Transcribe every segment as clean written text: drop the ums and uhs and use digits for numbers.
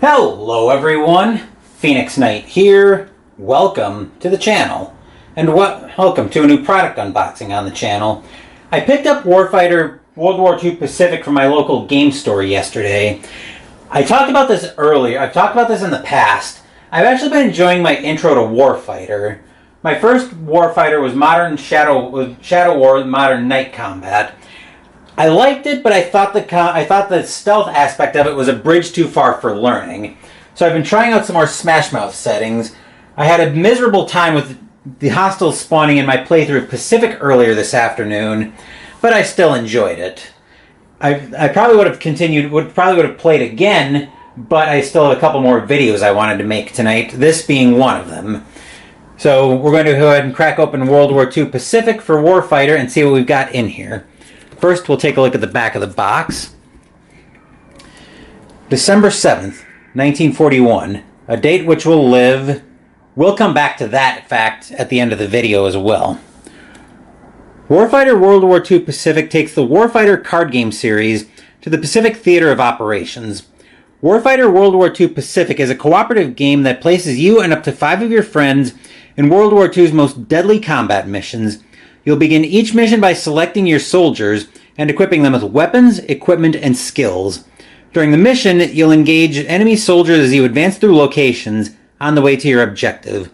Hello everyone, Phoenix Knight here. Welcome to the channel. And welcome to a new product unboxing on the channel. I picked up Warfighter World War II Pacific from my local game store yesterday. I talked about this earlier. I've talked about this in the past. I've actually been enjoying my intro to Warfighter. My first Warfighter was Shadow War Modern Night Combat. I liked it, but I thought the stealth aspect of it was a bridge too far for learning. So I've been trying out some more Smash Mouth settings. I had a miserable time with the hostiles spawning in my playthrough of Pacific earlier this afternoon, but I still enjoyed it. I probably would have played again, but I still have a couple more videos I wanted to make tonight, this being one of them. So we're going to go ahead and crack open World War II Pacific for Warfighter and see what we've got in here. First, we'll take a look at the back of the box. December 7th, 1941, a date which will live. We'll come back to that fact at the end of the video as well. Warfighter World War II Pacific takes the Warfighter card game series to the Pacific Theater of Operations. Warfighter World War II Pacific is a cooperative game that places you and up to 5 of your friends in World War II's most deadly combat missions. You'll begin each mission by selecting your soldiers and equipping them with weapons, equipment, and skills. During the mission, you'll engage enemy soldiers as you advance through locations on the way to your objective.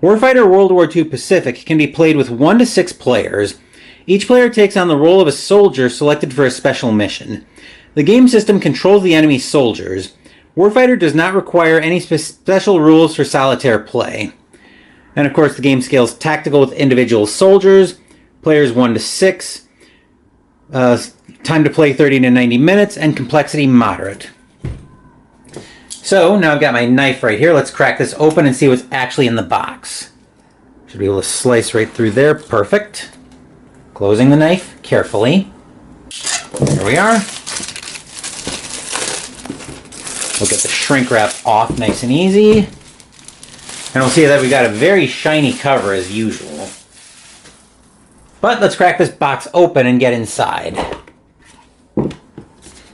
Warfighter World War II Pacific can be played with 1 to 6 players. Each player takes on the role of a soldier selected for a special mission. The game system controls the enemy soldiers. Warfighter does not require any special rules for solitaire play. And of course, the game scales tactical with individual soldiers, players 1 to 6, time to play 30 to 90 minutes, and complexity moderate. So now I've got my knife right here. Let's crack this open and see what's actually in the box. Should be able to slice right through there. Perfect. Closing the knife carefully. There we are. We'll get the shrink wrap off nice and easy. And we'll see that we've got a very shiny cover as usual. But let's crack this box open and get inside.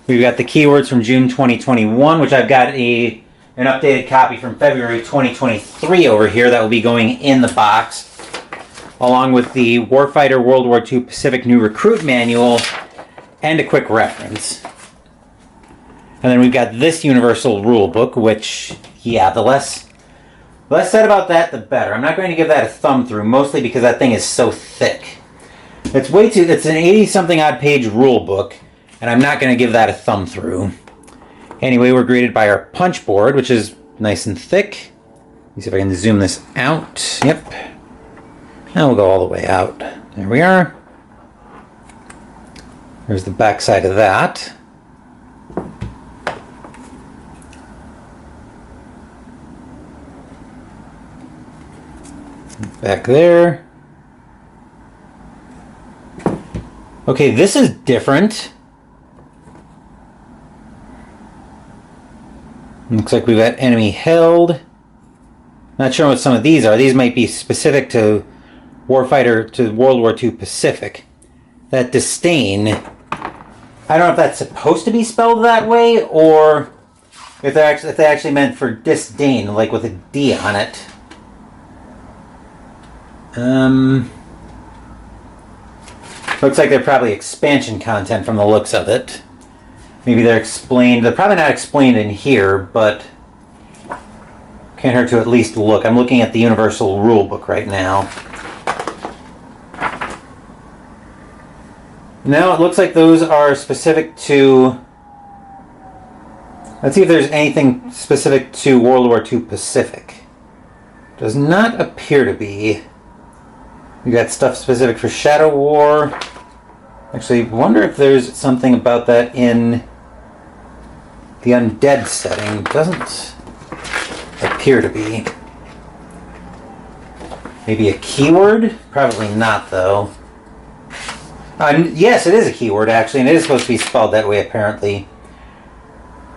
We've got the keywords from June 2021, which I've got an updated copy from February 2023 over here that will be going in the box, along with the Warfighter World War II Pacific New Recruit Manual and a quick reference. And then we've got this Universal Rulebook, which, yeah, the less said about that, the better. I'm not going to give that a thumb through, mostly because that thing is so thick. It's an 80-something odd page rule book, and I'm not going to give that a thumb through. Anyway, we're greeted by our punch board, which is nice and thick. Let me see if I can zoom this out. Yep. Now we'll go all the way out. There we are. There's the back side of that. Back there. Okay, this is different. Looks like we've got enemy held. Not sure what some of these are. These might be specific to Warfighter, to World War II Pacific. That disdain, I don't know if that's supposed to be spelled that way, or if they actually meant for disdain, like with a D on it. Looks like they're probably expansion content from the looks of it. Maybe they're explained. They're probably not explained in here, but can't hurt to at least look. I'm looking at the Universal Rulebook right now. Now it looks like those are specific to... Let's see if there's anything specific to World War II Pacific. Does not appear to be. We got stuff specific for Shadow War. Actually, wonder if there's something about that in the undead setting. Doesn't appear to be. Maybe a keyword? Probably not, though. Yes, it is a keyword, actually, and it is supposed to be spelled that way, apparently.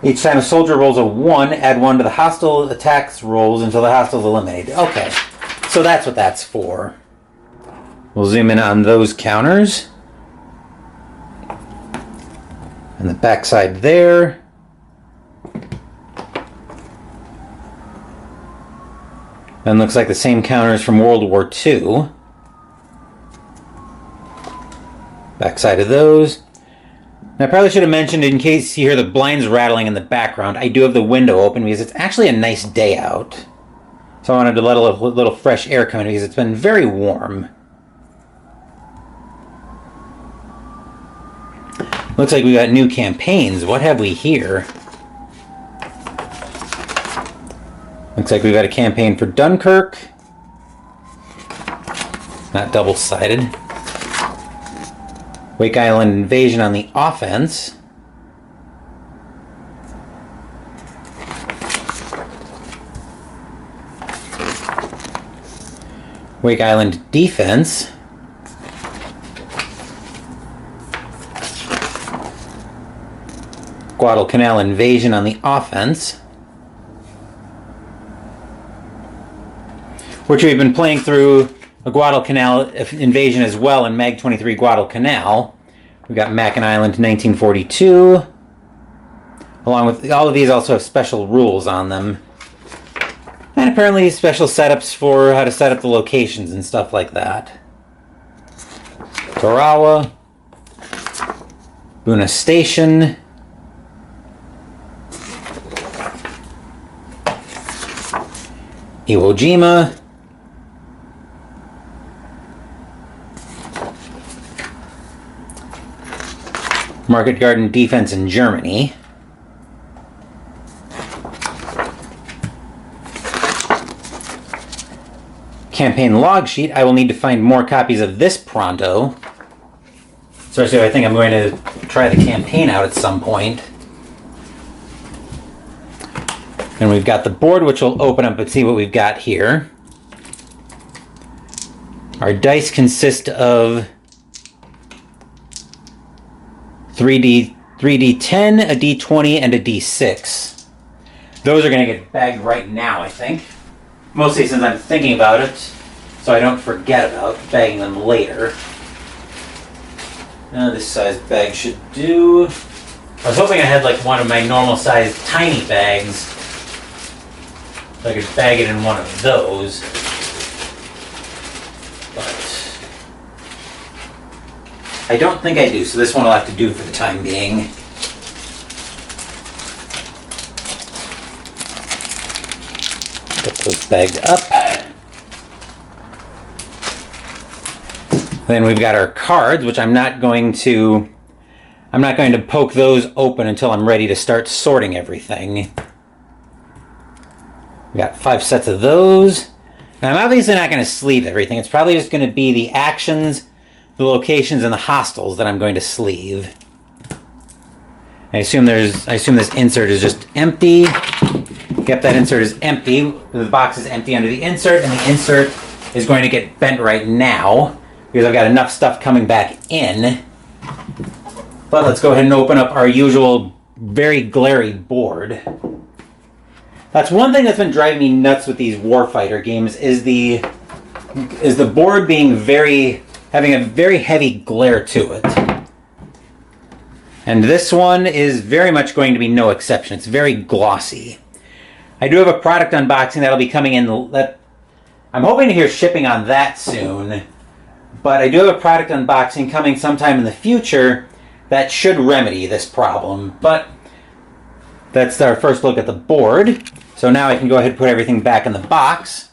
Each time a soldier rolls a 1, add 1 to the hostile attacks rolls until the hostile is eliminated. Okay, so that's what that's for. We'll zoom in on those counters. And the backside there. Then looks like the same counters from World War II. Backside of those. Now, I probably should have mentioned, in case you hear the blinds rattling in the background, I do have the window open because it's actually a nice day out. So I wanted to let a little fresh air come in because it's been very warm. Looks like we got new campaigns. What have we here? Looks like we've got a campaign for Dunkirk. Not double-sided. Wake Island Invasion on the offense. Wake Island defense. Guadalcanal Invasion on the offense. Which we've been playing through a Guadalcanal invasion as well in Mag 23 Guadalcanal. We've got Mackinac Island 1942. Along with all of these also have special rules on them. And apparently special setups for how to set up the locations and stuff like that. Tarawa. Buna Station. Iwo Jima. Market Garden defense in Germany. Campaign log sheet. I will need to find more copies of this pronto. Especially if I think I'm going to try the campaign out at some point. And we've got the board, which we'll open up and see what we've got here. Our dice consist of 3D10, a D20, and a D6. Those are going to get bagged right now, I think. Mostly since I'm thinking about it, so I don't forget about bagging them later. This size bag should do. I was hoping I had like one of my normal size tiny bags, so I could bag it in one of those. But I don't think I do, so this one will have to do for the time being. Get those bagged up. Then we've got our cards, which I'm not going to poke those open until I'm ready to start sorting everything. We got 5 sets of those. Now I'm obviously not going to sleeve everything. It's probably just going to be the actions, the locations, and the hostels that I'm going to sleeve. I assume this insert is just empty. Yep, that insert is empty. The box is empty under the insert, and the insert is going to get bent right now because I've got enough stuff coming back in. But let's go ahead and open up our usual very glary board. That's one thing that's been driving me nuts with these Warfighter games is the board being having a very heavy glare to it. And this one is very much going to be no exception. It's very glossy. I do have a product unboxing that'll be coming in. I'm hoping to hear shipping on that soon. But I do have a product unboxing coming sometime in the future that should remedy this problem. But that's our first look at the board. So now I can go ahead and put everything back in the box,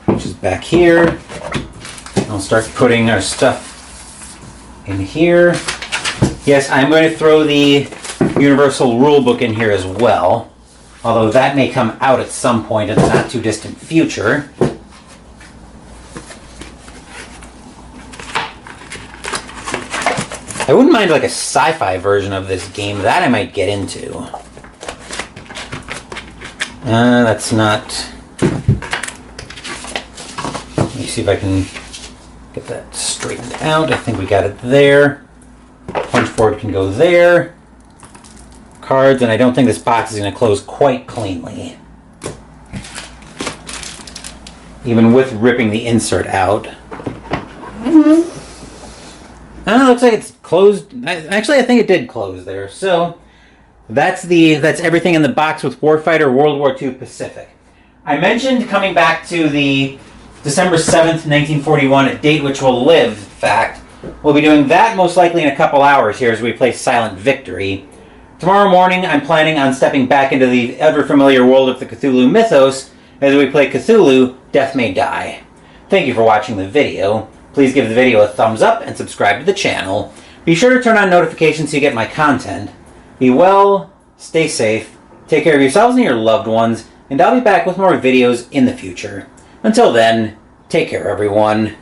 which is back here. I'll start putting our stuff in here. Yes, I'm going to throw the Universal Rulebook in here as well, although that may come out at some point in the not too distant future. I wouldn't mind like a sci-fi version of this game. That I might get into. That's not... Let me see if I can get that straightened out. I think we got it there. Punch board can go there. Cards, and I don't think this box is going to close quite cleanly. Even with ripping the insert out. Looks like it's closed. Actually, I think it did close there. So, That's everything in the box with Warfighter World War II Pacific. I mentioned coming back to the December 7th, 1941, a date which will live fact. We'll be doing that most likely in a couple hours here as we play Silent Victory. Tomorrow morning, I'm planning on stepping back into the ever-familiar world of the Cthulhu mythos as we play Cthulhu, Death May Die. Thank you for watching the video. Please give the video a thumbs up and subscribe to the channel. Be sure to turn on notifications so you get my content. Be well, stay safe, take care of yourselves and your loved ones, and I'll be back with more videos in the future. Until then, take care everyone.